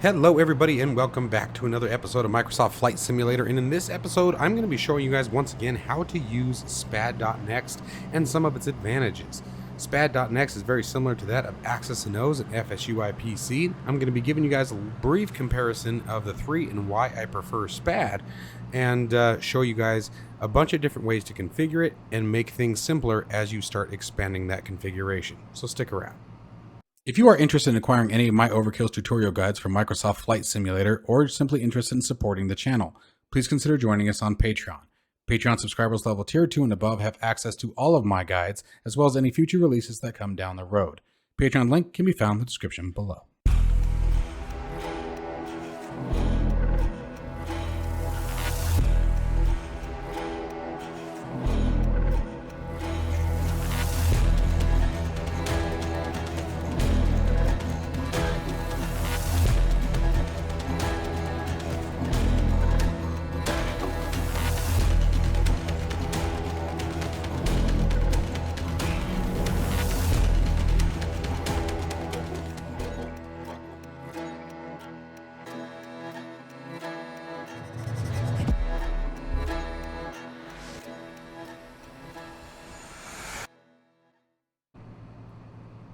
Hello everybody and welcome back to another episode of Microsoft Flight Simulator, and in this episode I'm going to be showing you guys once again how to use SPAD.Next and some of its advantages. SPAD.Next is very similar to that of Axis and O's and FSUIPC. I'm going to be giving you guys a brief comparison of the three and why I prefer SPAD, and show you guys a bunch of different ways to configure it and make things simpler as you start expanding that configuration. So stick around. If you are interested in acquiring any of my Overkills tutorial guides from Microsoft Flight Simulator, or simply interested in supporting the channel, please consider joining us on Patreon. Patreon subscribers level tier 2 and above have access to all of my guides, as well as any future releases that come down the road. Patreon link can be found in the description below.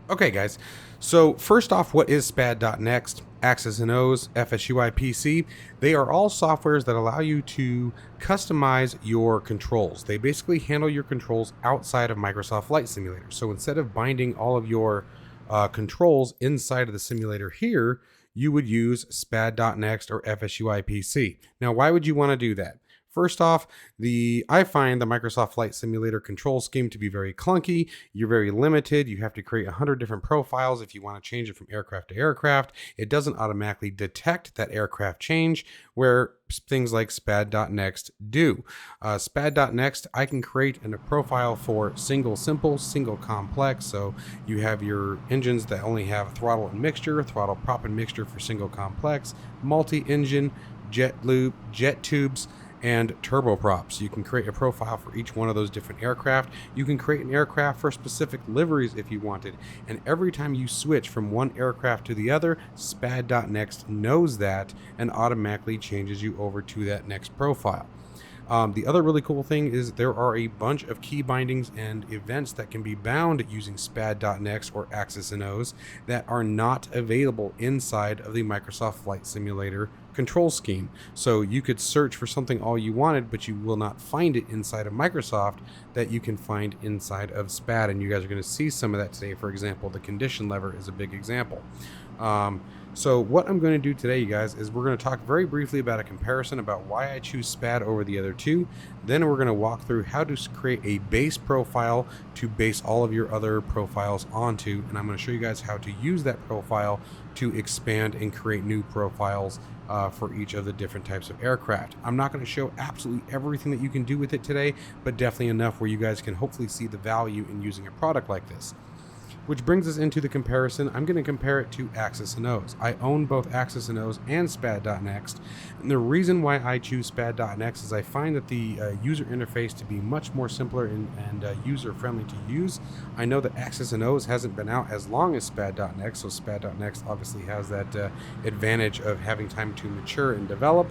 Okay guys, so first off, what is SPAD.Next, Axis and O's, FSUIPC? They are all softwares that allow you to customize your controls. They basically handle your controls outside of Microsoft Flight Simulator. So instead of binding all of your controls inside of the simulator here, you would use SPAD.Next or FSUIPC. Now, why would you want to do that? First off, I find the Microsoft Flight Simulator control scheme to be very clunky. You're very limited. You have to create 100 different profiles if you want to change it from aircraft to aircraft. It doesn't automatically detect that aircraft change, where things like SPAD.Next do. SPAD.Next, I can create a profile for single simple, single complex. So you have your engines that only have throttle and mixture, throttle prop and mixture for single complex, multi-engine, jet loop, jet tubes, and turboprops. You can create a profile for each one of those different aircraft. You can create an aircraft for specific liveries if you wanted. And every time you switch from one aircraft to the other, SPAD.Next knows that and automatically changes you over to that next profile. The other really cool thing is there are a bunch of key bindings and events that can be bound using SPAD.Next or Axis and O's that are not available inside of the Microsoft Flight Simulator control scheme. So you could search for something all you wanted, but you will not find it inside of Microsoft that you can find inside of SPAD. And you guys are going to see some of that today. For example, the condition lever is a big example. So what I'm going to do today, you guys, is we're going to talk very briefly about a comparison about why I choose SPAD over the other two. Then we're going to walk through how to create a base profile to base all of your other profiles onto. And I'm going to show you guys how to use that profile to expand and create new profiles for each of the different types of aircraft. I'm not going to show absolutely everything that you can do with it today, but definitely enough where you guys can hopefully see the value in using a product like this. Which brings us into the comparison. I'm going to compare it to Axis and O's. I own both Axis and O's and SPAD.Next. And the reason why I choose SPAD.Next is I find that the user interface to be much more simpler and user-friendly to use. I know that Axis and O's hasn't been out as long as SPAD.Next, so SPAD.Next obviously has that advantage of having time to mature and develop.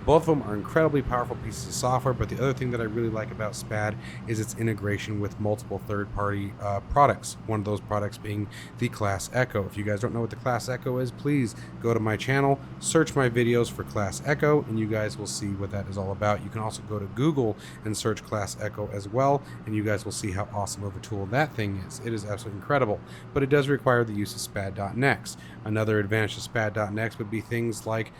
Both of them are incredibly powerful pieces of software, but the other thing that I really like about SPAD is its integration with multiple third-party products. One of those products being the Class Echo. If you guys don't know what the Class Echo is, please go to my channel, search my videos for Class Echo, and you guys will see what that is all about. You can also go to Google and search Class Echo as well, and you guys will see how awesome of a tool that thing is. It is absolutely incredible, but it does require the use of SPAD.Next. Another advantage of SPAD.Next would be things like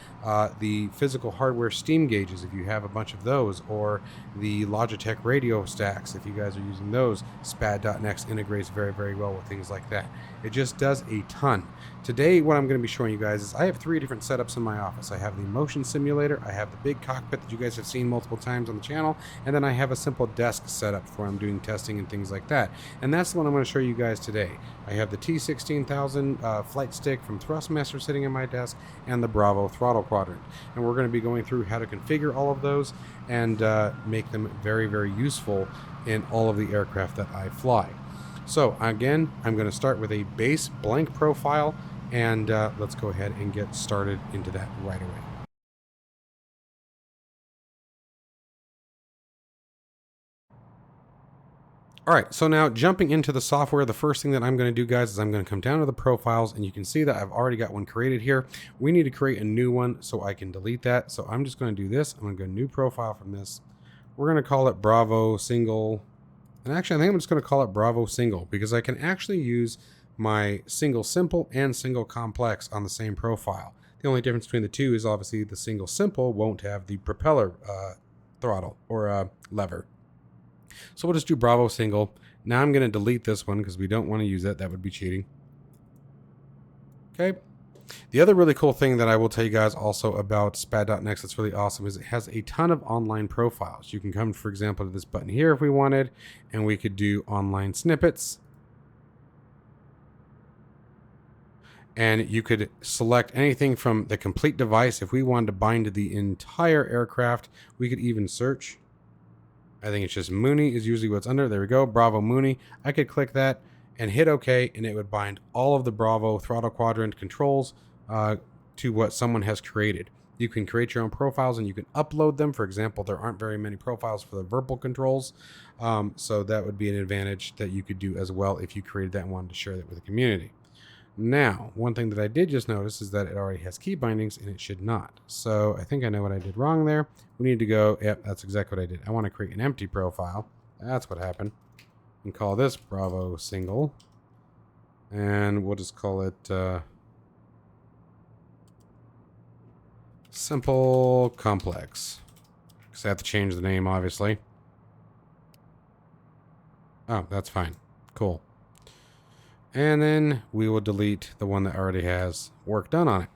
the physical hardware steam gauges, if you have a bunch of those, or the Logitech radio stacks, if you guys are using those. SPAD.Next integrates very, very well with things like that. It just does a ton. Today, what I'm going to be showing you guys is I have 3 different setups in my office. I have the motion simulator, I have the big cockpit that you guys have seen multiple times on the channel, and then I have a simple desk setup for when I'm doing testing and things like that. And that's the one I'm going to show you guys today. I have the T16000 flight stick from Thrustmaster sitting in my desk, and the Bravo throttle quadrant. And we're going to be going through how to configure all of those and make them very, very useful in all of the aircraft that I fly. So again, I'm going to start with a base blank profile And let's go ahead and get started into that right away. All right, so now jumping into the software, the first thing that I'm going to do, guys, is I'm going to come down to the profiles, and you can see that I've already got one created here. We need to create a new one so I can delete that. So I'm just going to do this. I'm going to go new profile from this. We're going to call it Bravo Single. And actually, I think I'm just going to call it Bravo Single because I can actually use my Single Simple and Single Complex on the same profile. The only difference between the two is obviously the Single Simple won't have the propeller throttle or lever. So we'll just do Bravo Single. Now I'm going to delete this one because we don't want to use that. That would be cheating. Okay. The other really cool thing that I will tell you guys also about SPAD.Next that's really awesome is it has a ton of online profiles. You can come, for example, to this button here if we wanted, and we could do online snippets. And you could select anything from the complete device. If we wanted to bind to the entire aircraft, we could even search. I think it's just Mooney is usually what's under. There we go. Bravo Mooney. I could click that and hit OK, and it would bind all of the Bravo throttle quadrant controls to what someone has created. You can create your own profiles and you can upload them. For example, there aren't very many profiles for the verbal controls. So that would be an advantage that you could do as well if you created that and wanted to share that with the community. Now, one thing that I did just notice is that it already has key bindings and it should not. So I think I know what I did wrong there. We need to go, yep, that's exactly what I did. I want to create an empty profile. That's what happened. And call this Bravo Single. And we'll just call it Simple Complex. Because I have to change the name, obviously. Oh, that's fine. Cool. And then we will delete the one that already has work done on it.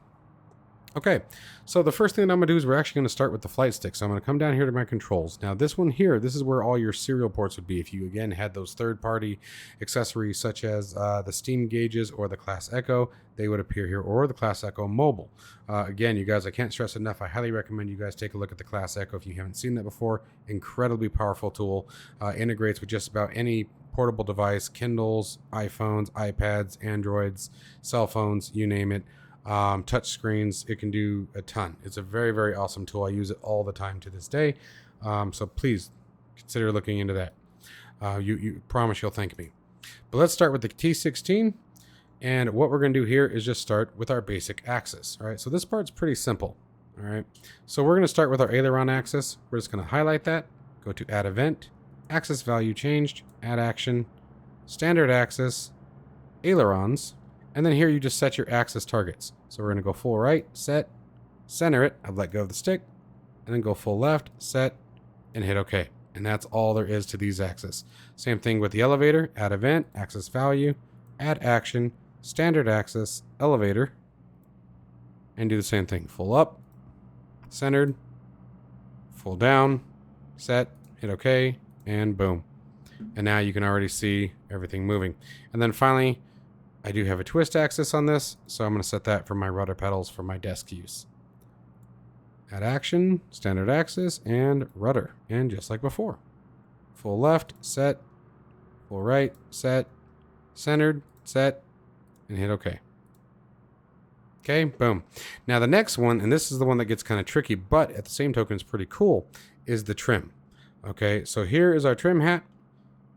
Okay, so the first thing that I'm going to do is we're actually going to start with the flight stick. So I'm going to come down here to my controls. Now this one here, this is where all your serial ports would be. If you, again, had those third-party accessories such as the steam gauges or the Class Echo, they would appear here, or the Class Echo Mobile. Again, you guys, I can't stress enough, I highly recommend you guys take a look at the Class Echo if you haven't seen that before. Incredibly powerful tool. Integrates with just about any portable device, Kindles, iPhones, iPads, Androids, cell phones, you name it. Touch screens, it can do a ton. It's a very, very awesome tool. I use it all the time to this day. So please consider looking into that. You promise you'll thank me. But let's start with the T16. And what we're going to do here is just start with our basic axis. All right, so this part's pretty simple. All right, so we're going to start with our aileron axis. We're just going to highlight that, go to Add Event, Axis Value Changed, Add Action, Standard Axis, Ailerons, and then here you just set your axis targets. So we're going to go full right, set, center it, I've let go of the stick, and then go full left, set, and hit OK. And that's all there is to these axes. Same thing with the elevator, Add Event, Axis Value, Add Action, Standard Axis, Elevator, and do the same thing. Full up, centered, full down, set, hit OK, and boom. And now you can already see everything moving. And then finally, I do have a twist axis on this, so I'm going to set that for my rudder pedals for my desk use. Add action, standard axis, and rudder. And just like before. Full left, set, full right, set, centered, set, and hit OK. Okay, boom. Now the next one, and this is the one that gets kind of tricky, but at the same token is pretty cool, is the trim. Okay, so here is our trim hat.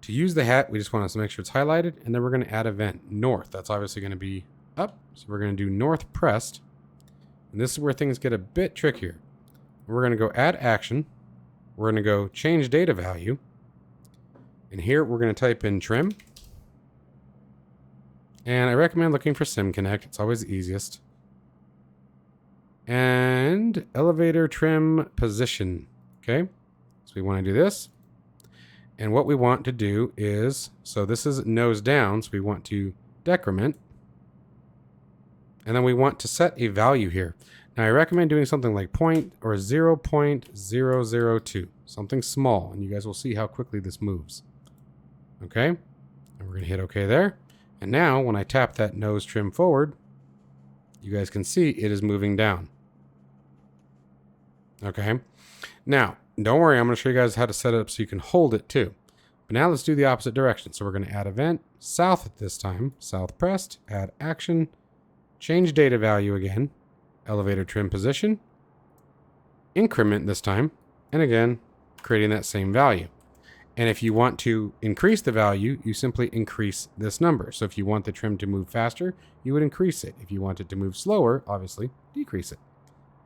To use the hat, we just want to make sure it's highlighted, and then we're going to add event north. That's obviously going to be up, so we're going to do north pressed, and this is where things get a bit trickier. We're going to go add action. We're going to go change data value, and here we're going to type in trim, and I recommend looking for SimConnect. It's always the easiest. And elevator trim position. Okay, so we want to do this. And what we want to do is, so this is nose down, so we want to decrement. And then we want to set a value here. Now I recommend doing something like 0.002, something small, and you guys will see how quickly this moves. Okay, and we're going to hit OK there. And now when I tap that nose trim forward, you guys can see it is moving down. Okay, now don't worry, I'm going to show you guys how to set it up so you can hold it too. But now let's do the opposite direction. So we're going to add event, south at this time, south pressed, add action, change data value again, elevator trim position, increment this time, and again, creating that same value. And if you want to increase the value, you simply increase this number. So if you want the trim to move faster, you would increase it. If you want it to move slower, obviously, decrease it.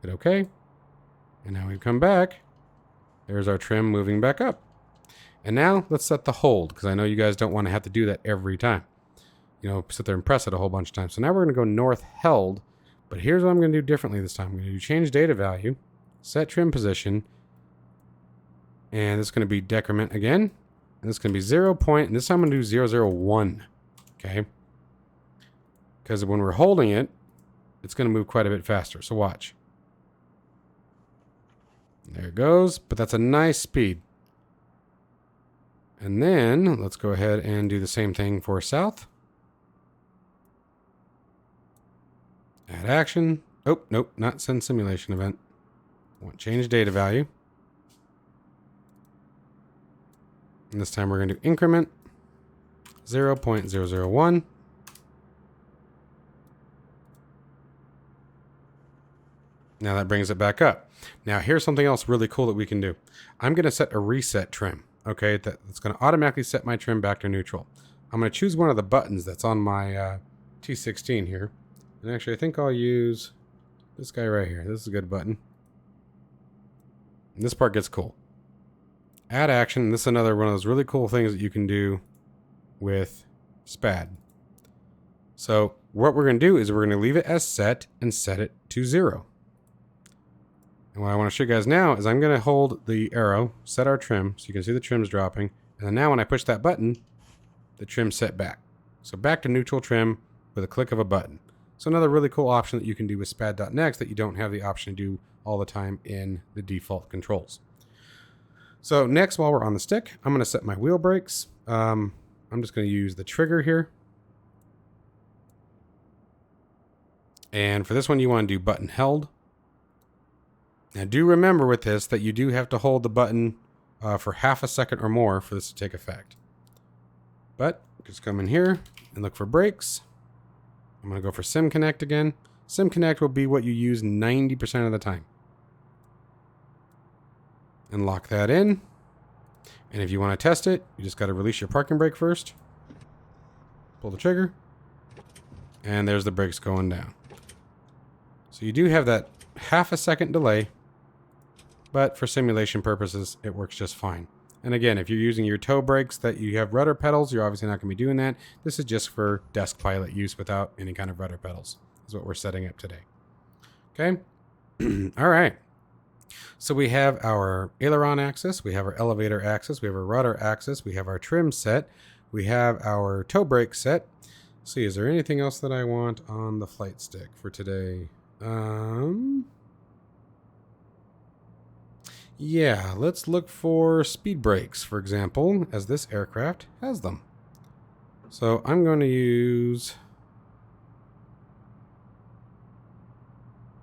Hit OK. And now we come back. There's our trim moving back up. And now let's set the hold, because I know you guys don't want to have to do that every time. You know, sit there and press it a whole bunch of times. So now we're going to go north held. But here's what I'm going to do differently this time. I'm going to do change data value, set trim position, and this is going to be decrement again. And this is going to be 0 point, and this time I'm going to do 001. Okay? Because when we're holding it, it's going to move quite a bit faster. So watch. There it goes. But that's a nice speed. And then let's go ahead and do the same thing for south. Add action. Oh, nope, not send simulation event. I want change data value. And this time we're going to do increment 0.001. Now that brings it back up. Now here's something else really cool that we can do. I'm going to set a reset trim. Okay, that's going to automatically set my trim back to neutral. I'm going to choose one of the buttons that's on my T16 here. And actually, I think I'll use this guy right here. This is a good button. And this part gets cool. Add action. This is another one of those really cool things that you can do with SPAD. So what we're going to do is we're going to leave it as set and set it to 0. And what I want to show you guys now is I'm going to hold the arrow, set our trim, so you can see the trim's dropping. And then now when I push that button, the trim's set back. So back to neutral trim with a click of a button. So another really cool option that you can do with SPAD.Next that you don't have the option to do all the time in the default controls. So next, while we're on the stick, I'm going to set my wheel brakes. I'm just going to use the trigger here. And for this one, you want to do button held. Now do remember with this that you do have to hold the button for half a second or more for this to take effect. But just come in here and look for brakes. I'm going to go for Sim Connect again. Sim Connect will be what you use 90% of the time. And lock that in. And if you want to test it, you just got to release your parking brake first. Pull the trigger. And there's the brakes going down. So you do have that half a second delay. But for simulation purposes, it works just fine. And again, if you're using your toe brakes that you have rudder pedals, you're obviously not going to be doing that. This is just for desk pilot use without any kind of rudder pedals. Is what we're setting up today. Okay. All right. So we have our aileron axis, we have our elevator axis, we have our rudder axis, we have our trim set, we have our toe brake set. Let's see, is there anything else that I want on the flight stick for today? Yeah, let's look for speed brakes, for example, as this aircraft has them. So I'm going to use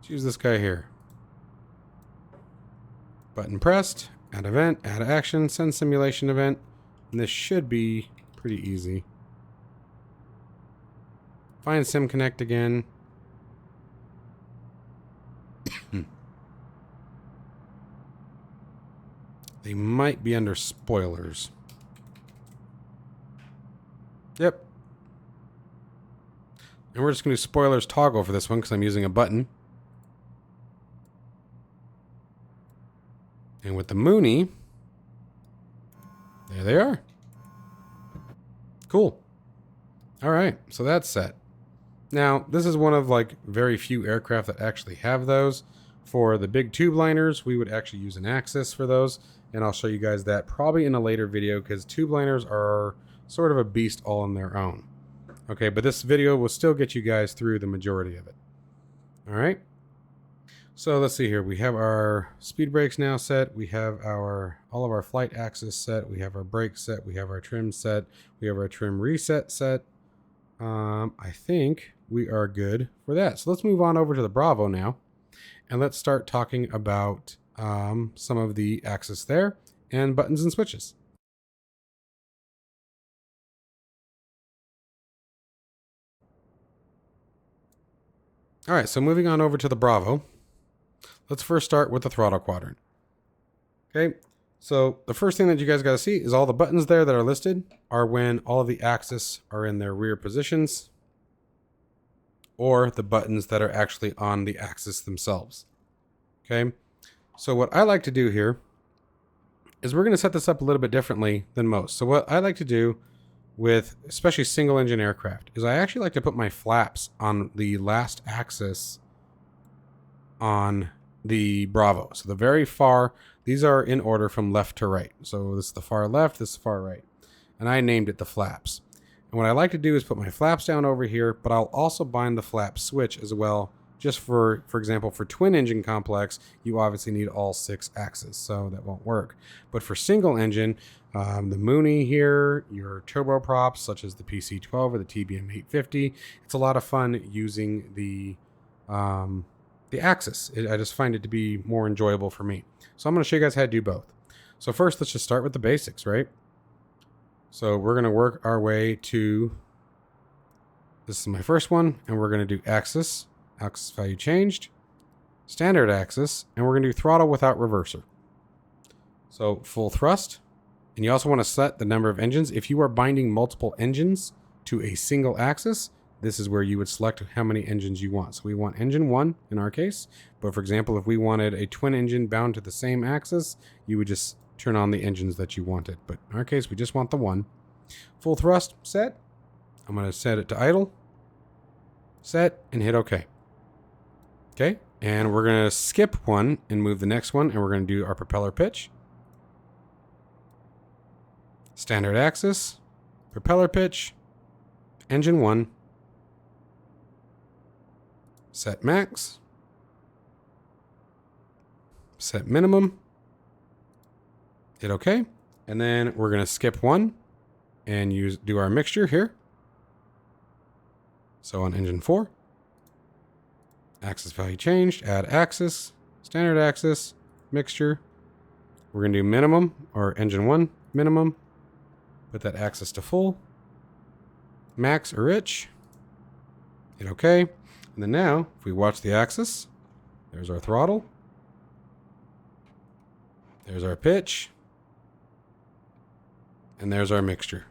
this guy here. Button pressed, add event, add action, send simulation event, and this should be pretty easy. Find Sim Connect again. They might be under spoilers. Yep. And we're just going to do spoilers toggle for this one because I'm using a button. And with the Mooney, there they are. Cool. All right, so that's set. Now, this is one of like very few aircraft that actually have those. For the big tube liners, we would actually use an axis for those. And I'll show you guys that probably in a later video because tube liners are sort of a beast all on their own. Okay, but this video will still get you guys through the majority of it. All right. So let's see here. We have our speed brakes now set. We have all of our flight axis set. We have our brake set. We have our trim set. We have our trim reset set. I think we are good for that. So let's move on over to the Bravo now. And let's start talking about some of the axis there and buttons and switches. All right, so moving on over to the Bravo. Let's first start with the throttle quadrant. Okay, so the first thing that you guys got to see is all the buttons there that are listed are when all of the axes are in their rear positions, or the buttons that are actually on the axis themselves. Okay, so what I like to do here is we're going to set this up a little bit differently than most. So what I like to do with especially single engine aircraft is I actually like to put my flaps on the last axis on the Bravo. So the very far, these are in order from left to right. So this is the far left, this is the far right. And I named it the flaps. And what I like to do is put my flaps down over here, but I'll also bind the flap switch as well. Just for example, for twin engine complex, you obviously need all 6 axes, so that won't work. But for single engine, the Mooney here, your turboprops such as the PC-12 or the TBM-850, it's a lot of fun using the axis. I just find it to be more enjoyable for me. So I'm going to show you guys how to do both. So first, let's just start with the basics, right? So we're going to work our way to, this is my first one, and we're going to do axis value changed, standard axis, and we're going to do throttle without reverser. So full thrust, and you also want to set the number of engines. If you are binding multiple engines to a single axis, this is where you would select how many engines you want. So we want engine 1 in our case, but for example, if we wanted a twin engine bound to the same axis, you would just turn on the engines that you wanted. But in our case, we just want the 1. Full thrust set. I'm going to set it to idle, set, and hit OK. Okay, and we're going to skip one and move the next one, and we're going to do our propeller pitch. Standard axis, propeller pitch, engine 1, set max, set minimum, hit OK, and then we're going to skip one and do our mixture here. So on engine 4, axis value changed, add axis, standard axis, mixture. We're going to do minimum, or engine 1 minimum. Put that axis to full. Max or rich. Hit OK. And then now, if we watch the axis, there's our throttle. There's our pitch. And there's our mixture.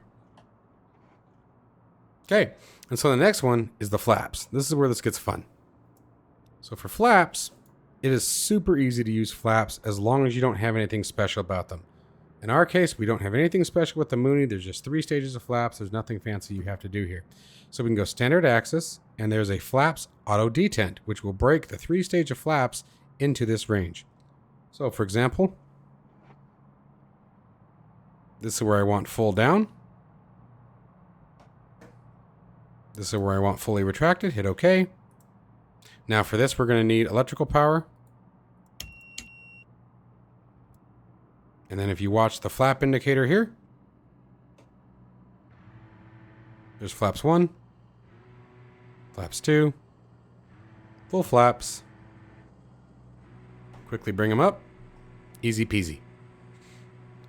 Okay. And so the next one is the flaps. This is where this gets fun. So for flaps, it is super easy to use flaps as long as you don't have anything special about them. In our case, we don't have anything special with the Mooney. There's just 3 stages of flaps. There's nothing fancy you have to do here. So we can go standard axis, and there's a flaps auto detent, which will break the 3 stage of flaps into this range. So for example, this is where I want full down. This is where I want fully retracted. Hit OK. Now for this, we're going to need electrical power. And then if you watch the flap indicator here, there's flaps 1, flaps 2, full flaps. Quickly bring them up. Easy peasy.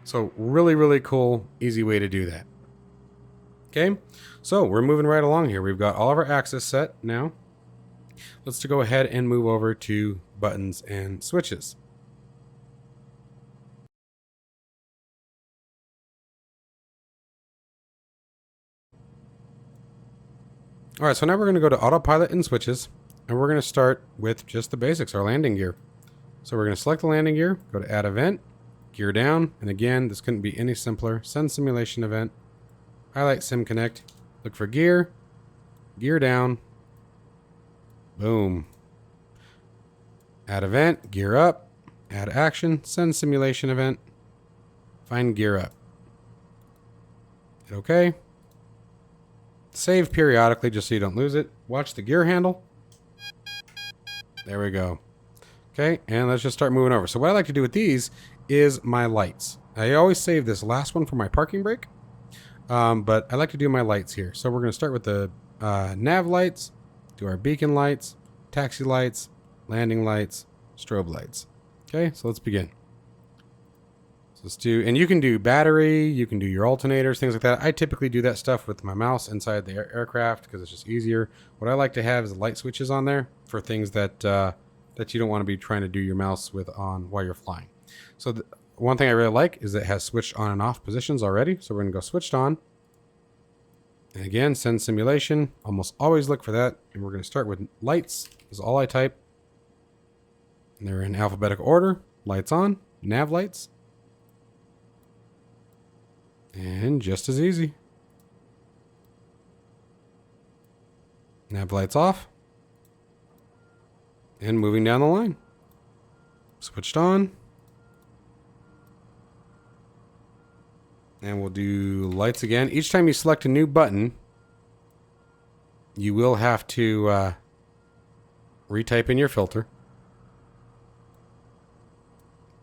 So really, really cool, easy way to do that. Okay, so we're moving right along here. We've got all of our axis set now. Let's go ahead and move over to buttons and switches. All right, so now we're going to go to autopilot and switches, and we're going to start with just the basics, our landing gear. So we're going to select the landing gear, go to add event, gear down, and again, this couldn't be any simpler. Send simulation event, highlight sim connect, look for gear, gear down, boom. Add event, gear up, add action, send simulation event, find gear up. Hit OK. Save periodically just so you don't lose it. Watch the gear handle. There we go. Okay, and let's just start moving over. So what I like to do with these is my lights. I always save this last one for my parking brake, but I like to do my lights here. So we're going to start with the nav lights, do our beacon lights, taxi lights, landing lights, strobe lights. Okay, so let's begin. So let's do, and you can do battery, you can do your alternators, things like that. I typically do that stuff with my mouse inside the aircraft because it's just easier. What I like to have is light switches on there for things that that you don't want to be trying to do your mouse with on while you're flying. So one thing I really like is it has switched on and off positions already. So we're going to go switched on. And again, send simulation. Almost always look for that. And we're going to start with lights. This is all I type. And they're in alphabetical order. Lights on. Nav lights. And just as easy. Nav lights off. And moving down the line. Switched on. And we'll do lights again. Each time you select a new button, you will have to retype in your filter.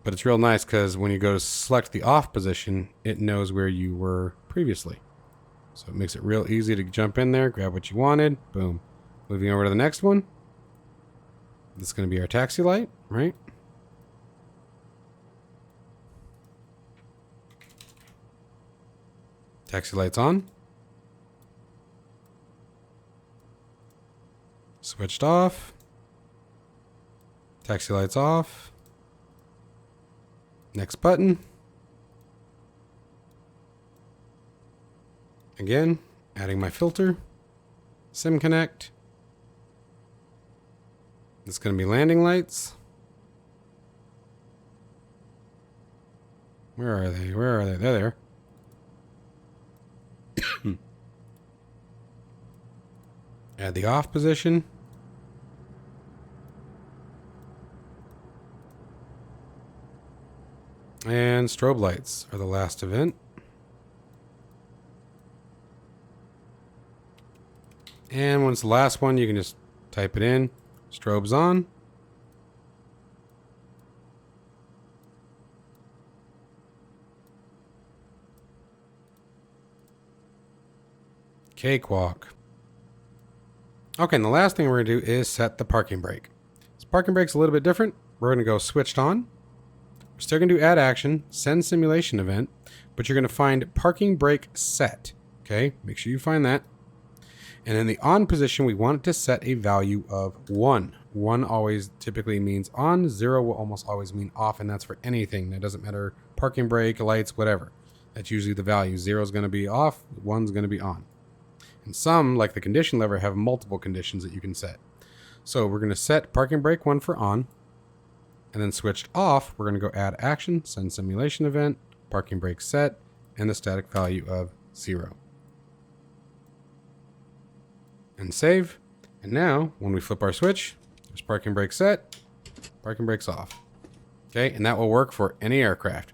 But it's real nice because when you go to select the off position, it knows where you were previously. So it makes it real easy to jump in there, grab what you wanted, boom. Moving over to the next one. This is going to be our taxi light, right? Taxi lights on. Switched off. Taxi lights off. Next button. Again, adding my filter. Sim connect. It's going to be landing lights. Where are they? Where are they? They're there. Add the off position. And strobe lights are the last event. And once the last one, you can just type it in. Strobes on. Cakewalk. Okay, and the last thing we're going to do is set the parking brake. This parking brake's a little bit different. We're going to go switched on. We're still going to do add action, send simulation event, but you're going to find parking brake set. Okay, make sure you find that. And in the on position, we want it to set a value of 1. 1 always typically means on, 0 will almost always mean off, and that's for anything. That doesn't matter, parking brake, lights, whatever. That's usually the value. 0 is going to be off, 1 is going to be on. And some, like the condition lever, have multiple conditions that you can set. So we're going to set parking brake 1 for on. And then switched off, we're going to go add action, send simulation event, parking brake set, and the static value of 0. And save. And now, when we flip our switch, there's parking brake set, parking brakes off. Okay, and that will work for any aircraft.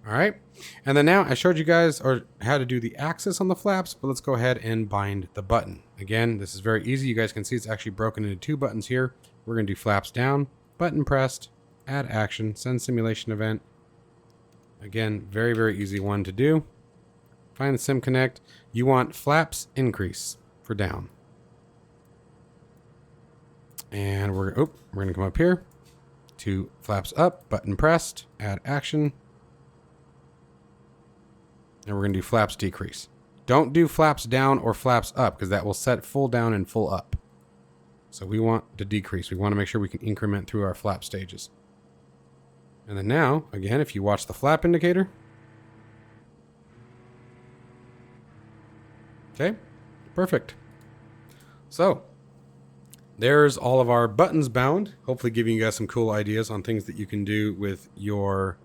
All right. And then now I showed you guys how to do the axis on the flaps, but let's go ahead and bind the button. Again, this is very easy. You guys can see it's actually broken into 2 buttons here. We're going to do flaps down, button pressed, add action, send simulation event. Again, very, very easy one to do. Find the sim connect. You want flaps increase for down. And we're going to come up here to flaps up, button pressed, add action. And we're going to do flaps decrease. Don't do flaps down or flaps up because that will set full down and full up. So we want to decrease. We want to make sure we can increment through our flap stages. And then now, again, if you watch the flap indicator. Okay, perfect. So there's all of our buttons bound, hopefully giving you guys some cool ideas on things that you can do with your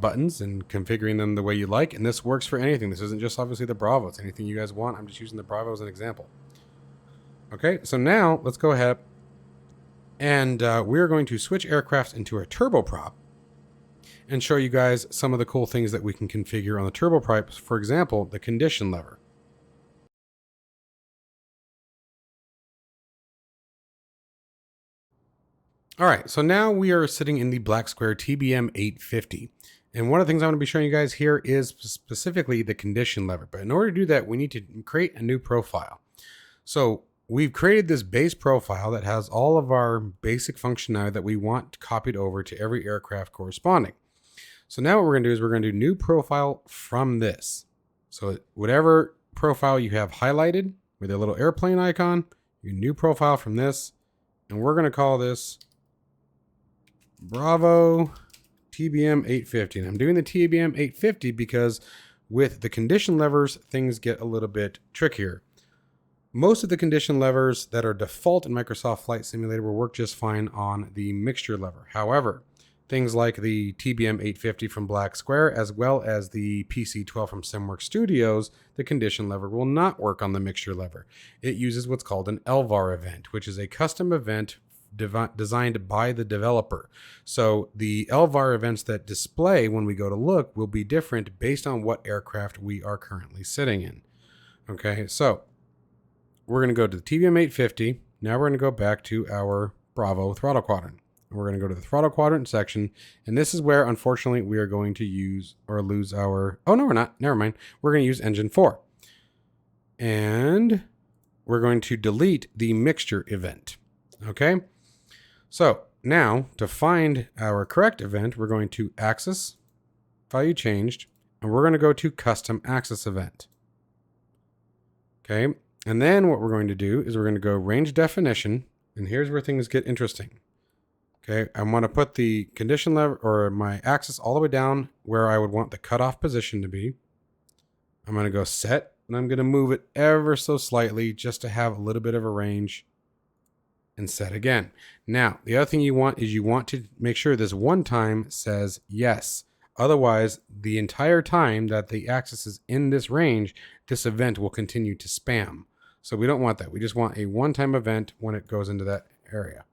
buttons and configuring them the way you like. And this works for anything. This isn't just obviously the Bravo. It's anything you guys want. I'm just using the Bravo as an example. Okay, so now let's go ahead and we're going to switch aircraft into a turboprop and show you guys some of the cool things that we can configure on the turboprop. For example, the condition lever. All right, so now we are sitting in the Black Square TBM 850. And one of the things I'm going to be showing you guys here is specifically the condition lever. But in order to do that, we need to create a new profile. So we've created this base profile that has all of our basic functionality that we want copied over to every aircraft corresponding. So now what we're going to do is we're going to do new profile from this. So whatever profile you have highlighted with a little airplane icon, your new profile from this, and we're going to call this Bravo TBM 850. And I'm doing the TBM 850 because with the condition levers, things get a little bit trickier. Most of the condition levers that are default in Microsoft Flight Simulator will work just fine on the mixture lever. However, things like the TBM 850 from Black Square, as well as the PC12 from SimWorks Studios, the condition lever will not work on the mixture lever. It uses what's called an LVAR event, which is a custom event designed by the developer. So the LVAR events that display when we go to look will be different based on what aircraft we are currently sitting in. Okay, so we're going to go to the TBM 850. Now we're going to go back to our Bravo throttle quadrant. We're going to go to the throttle quadrant section, and this is where, unfortunately, we are going to use or lose our... Oh, no, we're not. Never mind. We're going to use engine 4. And we're going to delete the mixture event. Okay? So now, to find our correct event, we're going to Axis, Value Changed, and we're going to go to Custom Axis Event. Okay? And then what we're going to do is we're going to go Range Definition, and here's where things get interesting. Okay, I want to put the condition lever or my axis all the way down where I would want the cutoff position to be. I'm going to go set, and I'm going to move it ever so slightly just to have a little bit of a range, and set again. Now, the other thing you want is you want to make sure this one time says yes. Otherwise, the entire time that the axis is in this range, this event will continue to spam. So we don't want that. We just want a one-time event when it goes into that area.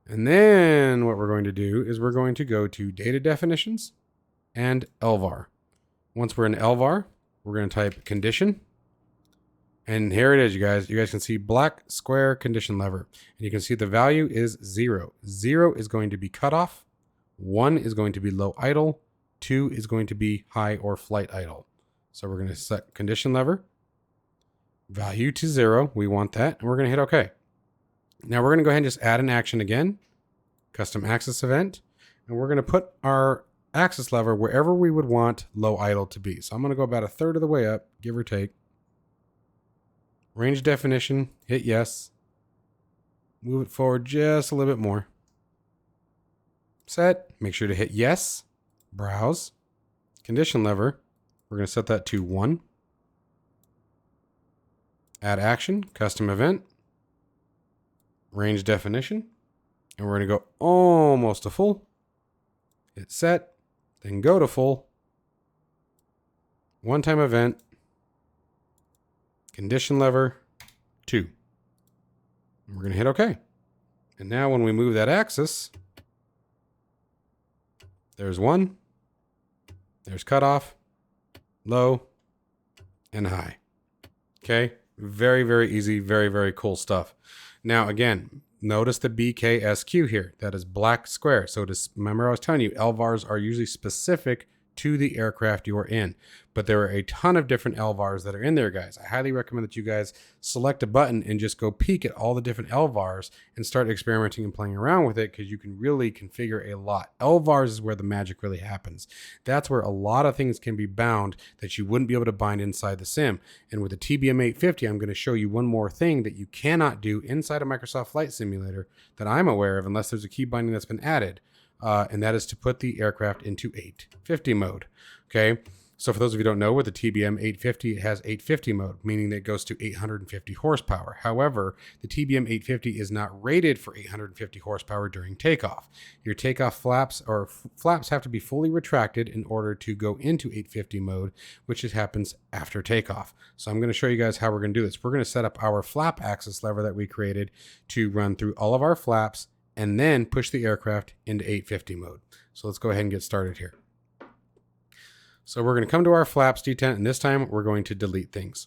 And then what we're going to do is we're going to go to Data Definitions and LVAR. Once we're in LVAR, we're going to type condition. And here it is, you guys. You guys can see Black Square condition lever. And you can see the value is 0. 0 is going to be cutoff. 1 is going to be low idle. 2 is going to be high or flight idle. So we're going to set condition lever. Value to 0. We want that. And we're going to hit OK. Now we're going to go ahead and just add an action again, custom axis event, and we're going to put our axis lever wherever we would want low idle to be. So I'm going to go about a third of the way up, give or take. Range definition, hit yes. Move it forward just a little bit more. Set, make sure to hit yes. Browse. Condition lever, we're going to set that to 1. Add action, custom event. Range definition, and we're going to go almost to full. Hit set, then go to full. One-time event, condition lever 2. And we're going to hit OK. And now when we move that axis, there's 1, there's cutoff, low, and high. Okay, very, very easy, very, very cool stuff. Now, again, notice the BKSQ here. That is Black Square. So remember I was telling you, LVARs are usually specific to the aircraft you are in. But there are a ton of different LVARs that are in there, guys. I highly recommend that you guys select a button and just go peek at all the different LVARs and start experimenting and playing around with it, because you can really configure a lot. LVARs is where the magic really happens. That's where a lot of things can be bound that you wouldn't be able to bind inside the sim. And with the TBM 850, I'm going to show you one more thing that you cannot do inside of Microsoft Flight Simulator that I'm aware of, unless there's a key binding that's been added. And that is to put the aircraft into 850 mode. Okay. So for those of you who don't know, with the TBM 850, it has 850 mode, meaning that it goes to 850 horsepower. However, the TBM 850 is not rated for 850 horsepower during takeoff. Your takeoff flaps have to be fully retracted in order to go into 850 mode, which happens after takeoff. So I'm going to show you guys how we're going to do this. We're going to set up our flap axis lever that we created to run through all of our flaps and then push the aircraft into 850 mode. So let's go ahead and get started here. So we're going to come to our flaps detent, and this time we're going to delete things.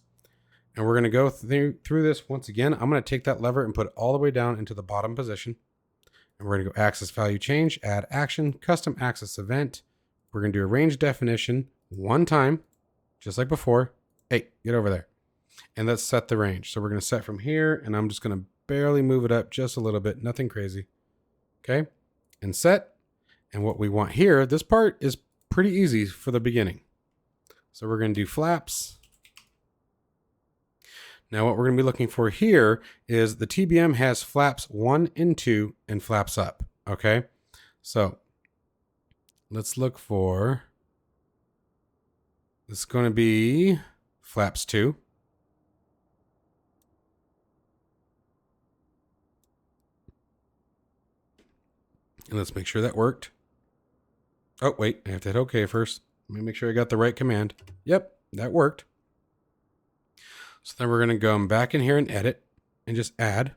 And we're going to go through this once again. I'm going to take that lever and put it all the way down into the bottom position. And we're going to go axis value change, add action, custom axis event. We're going to do a range definition one time, just like before. Hey, get over there. And let's set the range. So we're going to set from here, and I'm just going to barely move it up just a little bit, nothing crazy. Okay, and set. And what we want here, this part is pretty easy for the beginning. So we're going to do flaps. Now what we're going to be looking for here is the TBM has flaps 1 and 2 and flaps up. Okay. So let's look for, this is going to be flaps 2. And let's make sure that worked. Oh, wait, I have to hit OK first. Let me make sure I got the right command. Yep, that worked. So then we're going to go back in here and edit and just add.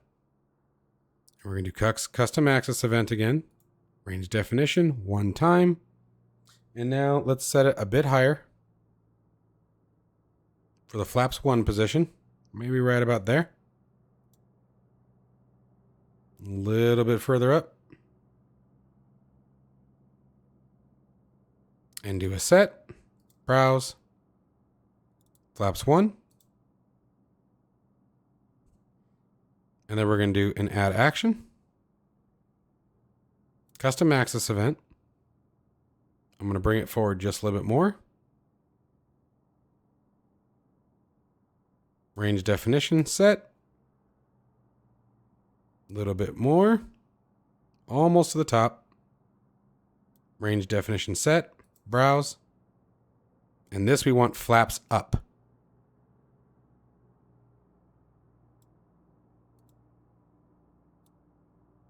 And we're going to do custom axis event again. Range definition, 1 time. And now let's set it a bit higher for the flaps 1 position. Maybe right about there. A little bit further up. And do a set, browse, flaps 1. And then we're going to do an add action, custom axis event. I'm going to bring it forward just a little bit more. Range definition set. A little bit more. Almost to the top. Range definition set. Browse. And this we want flaps up.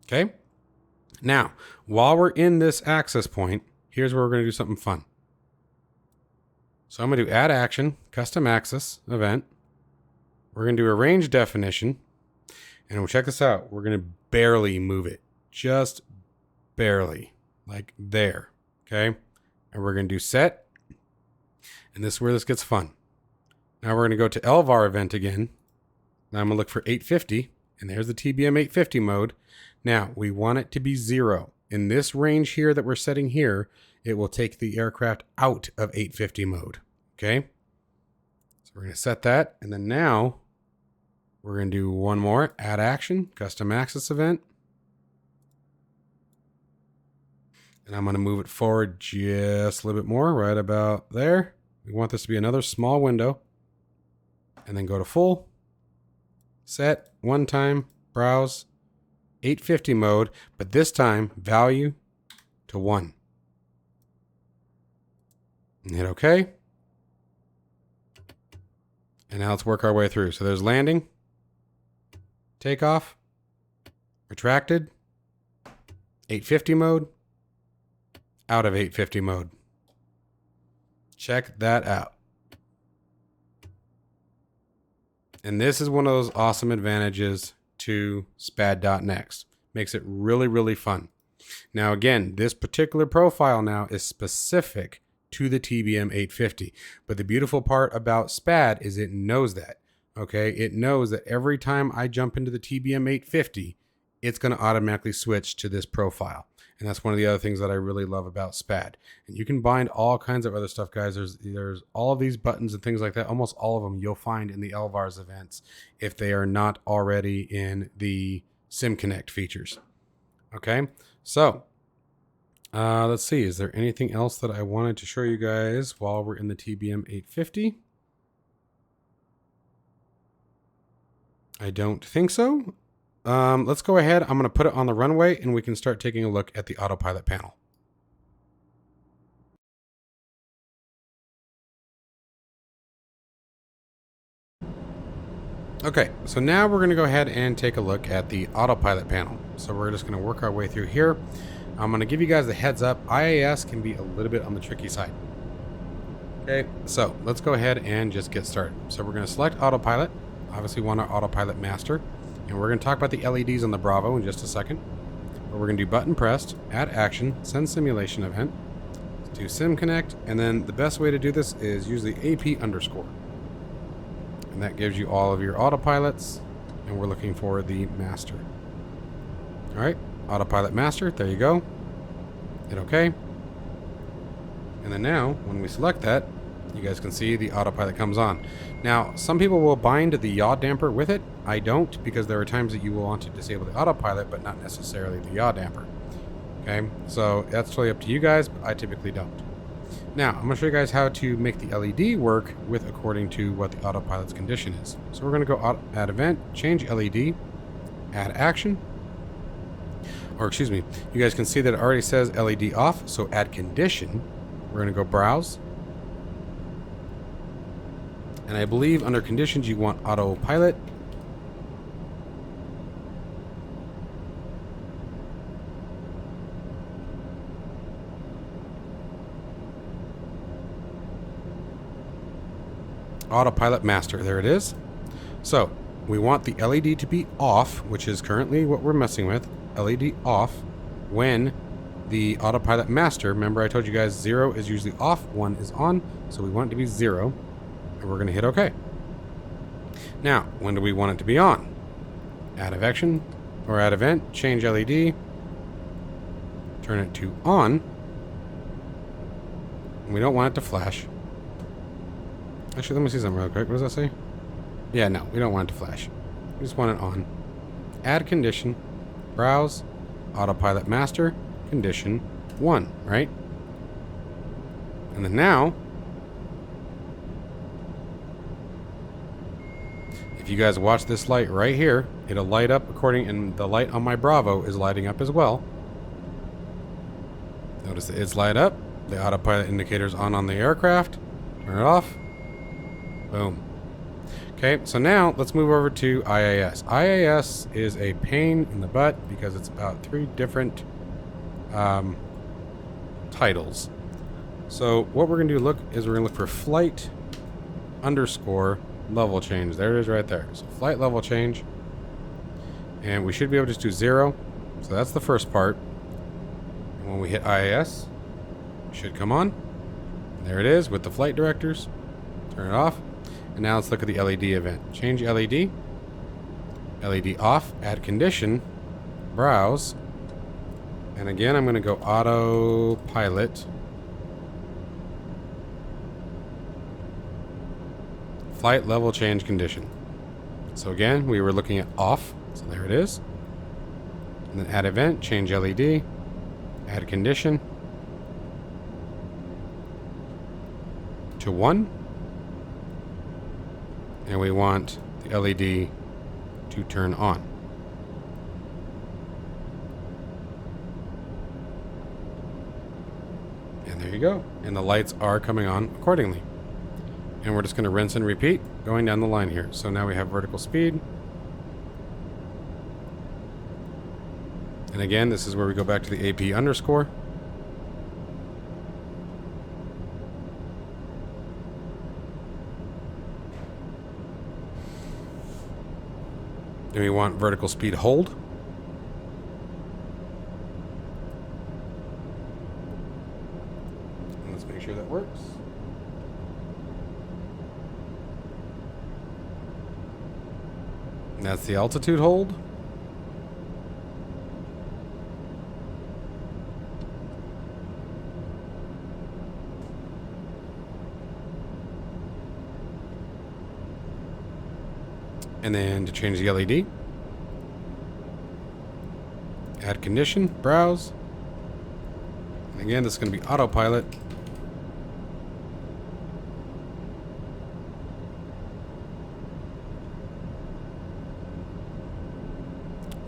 Okay. Now, while we're in this axis point, here's where we're going to do something fun. So I'm going to do add action, custom axis event. We're going to do a range definition. And we'll check this out. We're going to barely move it. Just barely. Like there. Okay. And we're going to do set. And this is where this gets fun. Now we're going to go to LVAR event again. Now I'm going to look for 850. And there's the TBM 850 mode. Now we want it to be 0. In this range here that we're setting here, it will take the aircraft out of 850 mode. Okay. So we're going to set that. And then now we're going to do one more. Add action, custom axis event. And I'm going to move it forward just a little bit more, right about there. We want this to be another small window. And then go to full. Set, 1 time, browse, 850 mode, but this time value to 1. And hit OK. And now let's work our way through. So there's landing, takeoff, retracted, 850 mode, out of 850 mode. Check that out. And this is one of those awesome advantages to SPAD.Next. Makes it really, really fun. Now, again, this particular profile now is specific to the TBM 850. But the beautiful part about SPAD is it knows that. Okay, it knows that every time I jump into the TBM 850, it's going to automatically switch to this profile. And that's one of the other things that I really love about SPAD. And you can bind all kinds of other stuff, guys. There's all of these buttons and things like that. Almost all of them you'll find in the LVARS events if they are not already in the SimConnect features. Okay, so let's see. Is there anything else that I wanted to show you guys while we're in the TBM 850? I don't think so. Let's go ahead. I'm going to put it on the runway and we can start taking a look at the AutoPilot panel. Okay, so now we're going to go ahead and take a look at the AutoPilot panel. So we're just going to work our way through here. I'm going to give you guys the heads up. IAS can be a little bit on the tricky side. Okay, so let's go ahead and just get started. So we're going to select AutoPilot. Obviously, we want our AutoPilot master. And we're going to talk about the LEDs on the Bravo in just a second. But we're going to do button pressed, add action, send simulation event, do SimConnect, and then the best way to do this is use the AP underscore. And that gives you all of your autopilots, and we're looking for the master. All right, AutoPilot master, there you go. Hit OK. And then now, when we select that, you guys can see the AutoPilot comes on. Now, some people will bind the yaw damper with it. I don't, because there are times that you will want to disable the AutoPilot, but not necessarily the yaw damper. Okay, so that's totally up to you guys, but I typically don't. Now, I'm going to show you guys how to make the LED work with according to what the autopilot's condition is. So we're going to go add event, change LED, add action. Or excuse me, you guys can see that it already says LED off, so add condition. We're going to go browse. And I believe under conditions you want autopilot. Autopilot master, there it is. So we want the LED to be off, which is currently what we're messing with. LED off when the autopilot master, remember I told you guys 0 is usually off, 1 is on, so we want it to be 0, and we're going to hit OK. Now, when do we want it to be on? Add action, or add event, change LED, turn it to on, and we don't want it to flash. Actually, let me see something real quick. What does that say? Yeah, no, we don't want it to flash. We just want it on. Add condition, browse, autopilot master, condition 1, right? And then now, if you guys watch this light right here, it'll light up according, and the light on my Bravo is lighting up as well. Notice that it's light up. The autopilot indicator's on the aircraft. Turn it off. Boom. Okay, so now let's move over to IAS. IAS is a pain in the butt because it's about 3 different titles. So what we're going to do is we're going to look for flight underscore level change. There it is right there. So flight level change. And we should be able to just do 0. So that's the first part. And when we hit IAS, it should come on. There it is with the flight directors. Turn it off. And now let's look at the LED event. Change LED. LED off. Add condition. Browse. And again, I'm going to go autopilot. Flight level change condition. So again, we were looking at off. So there it is. And then add event. Change LED. Add condition. To 1. And we want the LED to turn on. And there you go. And the lights are coming on accordingly. And we're just going to rinse and repeat going down the line here. So now we have vertical speed. And again, this is where we go back to the AP underscore. Then we want vertical speed hold. And let's make sure that works. And that's the altitude hold. And then to change the LED, add condition, browse. And again, this is going to be autopilot.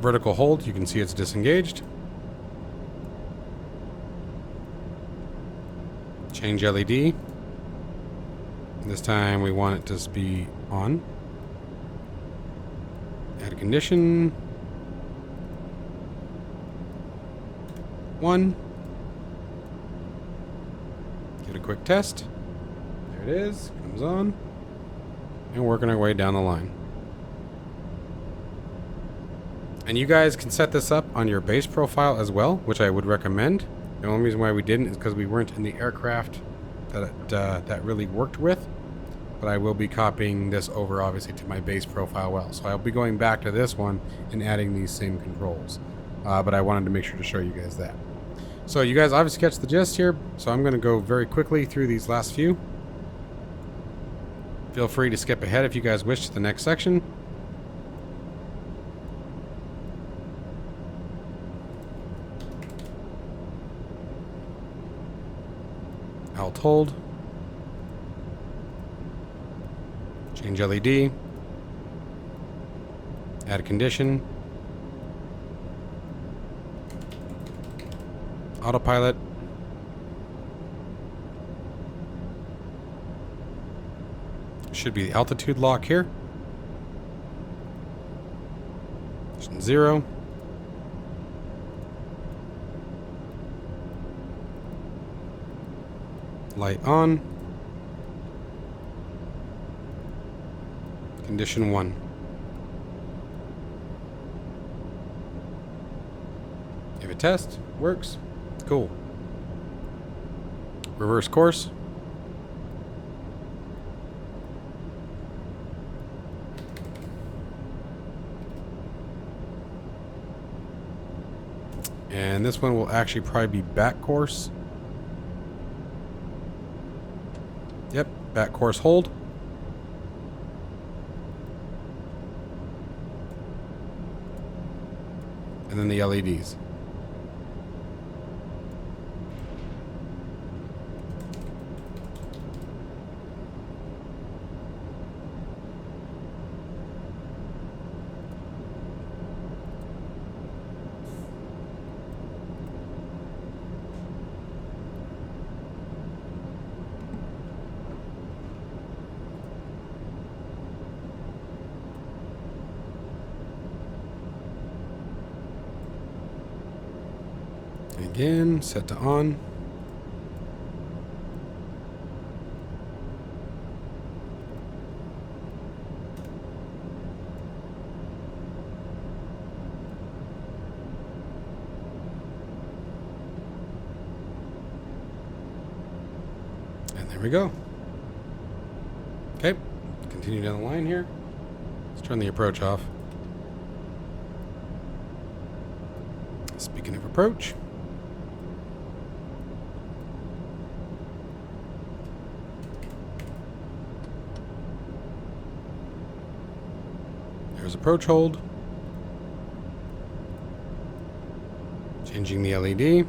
Vertical hold, you can see it's disengaged. Change LED. This time we want it to be on. Add condition 1. Give it a quick test. There it is. Comes on. And working our way down the line. And you guys can set this up on your base profile as well, which I would recommend. The only reason why we didn't is because we weren't in the aircraft that really worked with. But I will be copying this over, obviously, to my base profile well. So I'll be going back to this one and adding these same controls. But I wanted to make sure to show you guys that. So you guys obviously catch the gist here. So I'm going to go very quickly through these last few. Feel free to skip ahead if you guys wish to the next section. Alt hold. Change LED. Add a condition. Autopilot. Should be the altitude lock here. 0. Light on. Condition 1. Give a test. Works. Cool. Reverse course. And this one will actually probably be back course. Yep, back course hold. And then the LEDs. Again, set to on. And there we go. Okay, continue down the line here. Let's turn the approach off. Speaking of approach, there's approach hold. Changing the LED.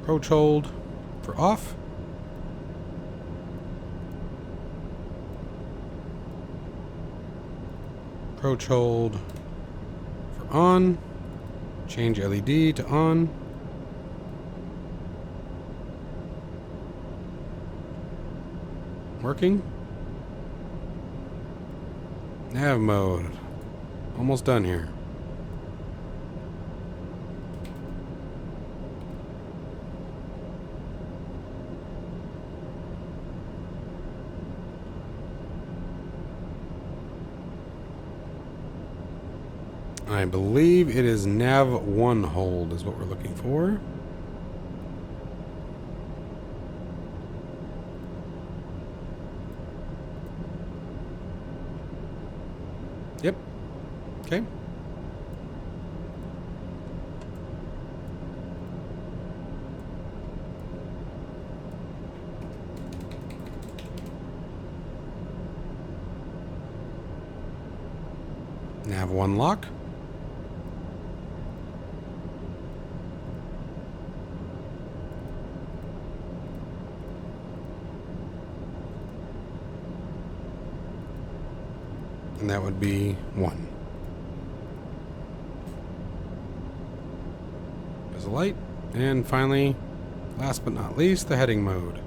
Approach hold for off. Approach hold for on. Change LED to on. Working. Nav mode. Almost done here. I believe it is nav 1 hold is what we're looking for. Yep. Okay. Nav 1 lock. And that would be 1. There's a light. And finally, last but not least, the heading mode.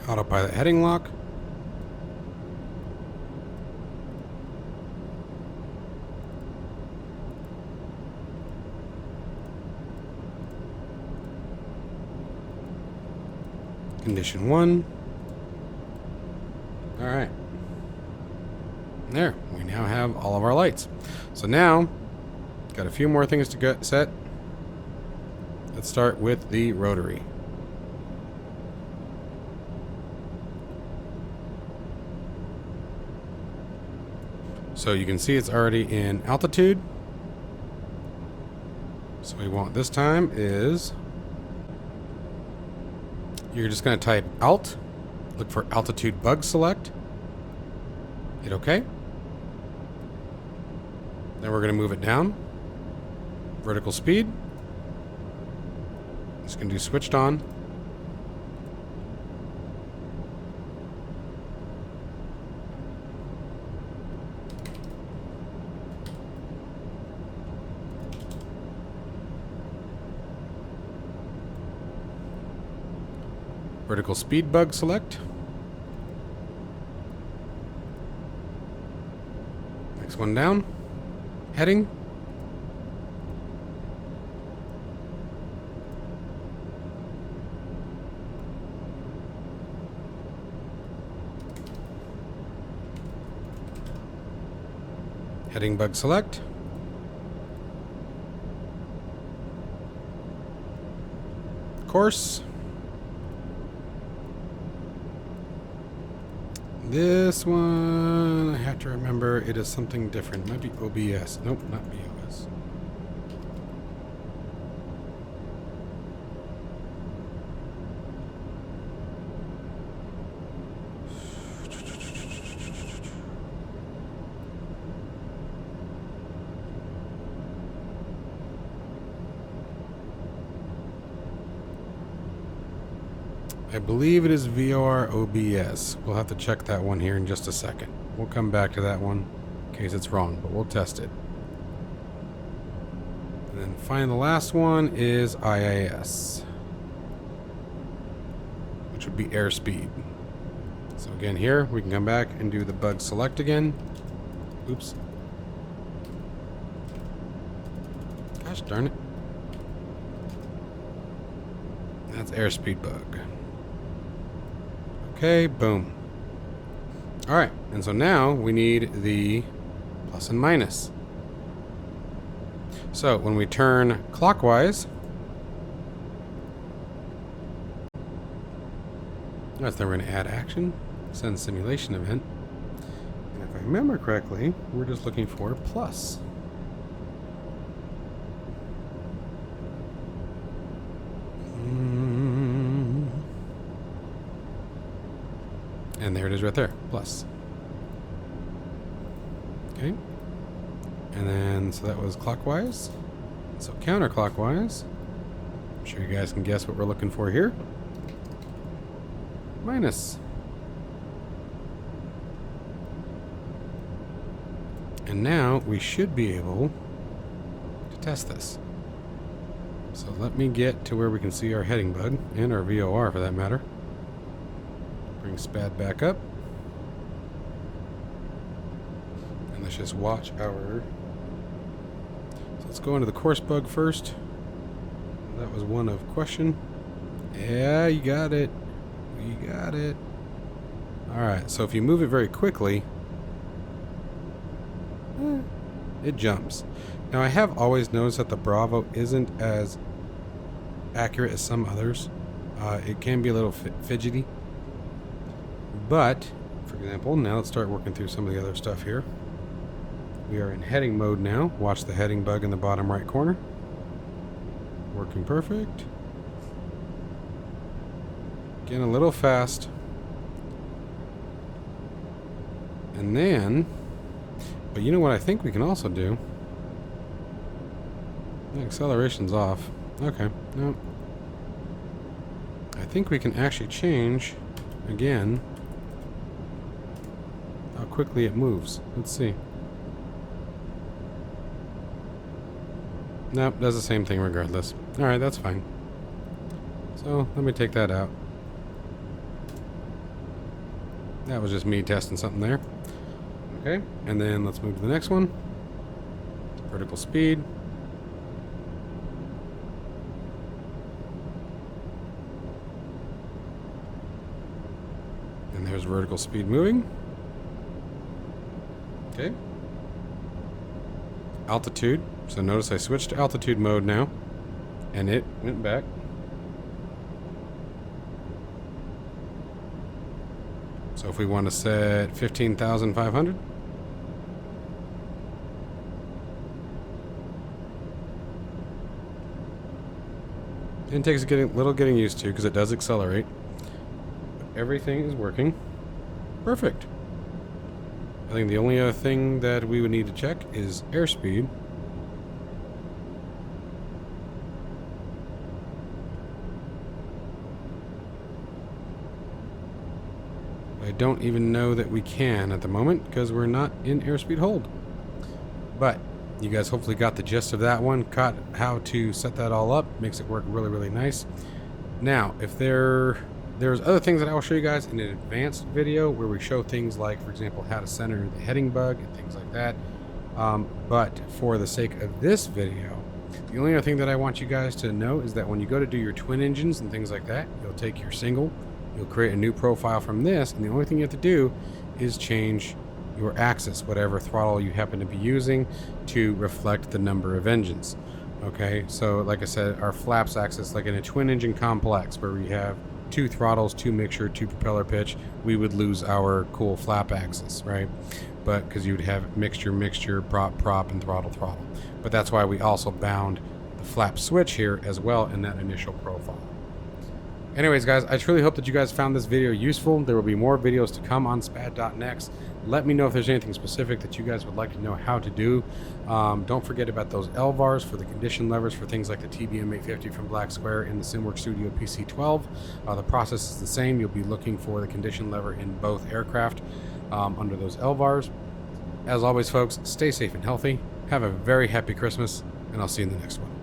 Autopilot heading lock. Condition 1. All right. There, we now have all of our lights. So now Got a few more things to get set. Let's start with the rotary. So you can see it's already in altitude. So what we want this time is, you're just going to type Alt, look for altitude bug select, hit OK. Then we're going to move it down. Vertical speed. Just going to do switched on. Vertical speed bug select. Next one down. Heading. Heading bug select. Course. This one, I have to remember, it is something different. It might be OBS. Nope, not BOS. I believe it is VOR OBS. We'll have to check that one here in just a second. We'll come back to that one in case it's wrong, but we'll test it. And then finally the last one is IIS, which would be airspeed. So again here, we can come back and do the bug select again. Oops. Gosh darn it. That's airspeed bug. Okay, boom. Alright, and so now we need the plus and minus. So when we turn clockwise, that's then we're going to add action, send simulation event. And if I remember correctly, we're just looking for plus. And there it is right there, plus. Okay. And then, so that was clockwise. So counterclockwise. I'm sure you guys can guess what we're looking for here. Minus. And now we should be able to test this. So let me get to where we can see our heading bug, and our VOR for that matter. Bring SPAD back up. And let's just watch our... So let's go into the course bug first. That was one of question. Yeah, you got it. You got it. Alright, so if you move it very quickly, it jumps. Now I have always noticed that the Bravo isn't as accurate as some others. It can be a little fidgety. But, for example, now let's start working through some of the other stuff here. We are in heading mode now. Watch the heading bug in the bottom right corner. Working perfect. Getting a little fast. And then, but you know what I think we can also do? The acceleration's off. Okay, no. I think we can actually change, again, how quickly it moves. Let's see. Nope, does the same thing regardless. Alright, that's fine. So, let me take that out. That was just me testing something there. Okay, and then let's move to the next one. Vertical speed. And there's vertical speed moving. Okay. altitude. So notice I switched to altitude mode now, and it went back. So if we want to set 15,500. It takes a little getting used to because it does accelerate. But everything is working perfect. I think the only other thing that we would need to check is airspeed. I don't even know that we can at the moment because we're not in airspeed hold. But you guys hopefully got the gist of that one, caught how to set that all up, makes it work really, really nice. Now, if there's other things that I will show you guys in an advanced video where we show things like, for example, how to center the heading bug and things like that. But for the sake of this video, the only other thing that I want you guys to know is that when you go to do your twin engines and things like that, you'll take your single, you'll create a new profile from this, and the only thing you have to do is change your axis, whatever throttle you happen to be using, to reflect the number of engines. Okay, so like I said, our flaps axis, like in a twin engine complex where we have 2 throttles, 2 mixture, 2 propeller pitch, we would lose our cool flap axis, right? But because you would have mixture, prop, and throttle. But that's why we also bound the flap switch here as well in that initial profile. Anyways, guys, I truly hope that you guys found this video useful. There will be more videos to come on SPAD.Next. Let me know if there's anything specific that you guys would like to know how to do. Don't forget about those LVARS for the condition levers for things like the TBM 850 from Black Square and the SimWorks Studio PC12. The process is the same. You'll be looking for the condition lever in both aircraft under those LVARS. As always, folks, stay safe and healthy. Have a very happy Christmas, and I'll see you in the next one.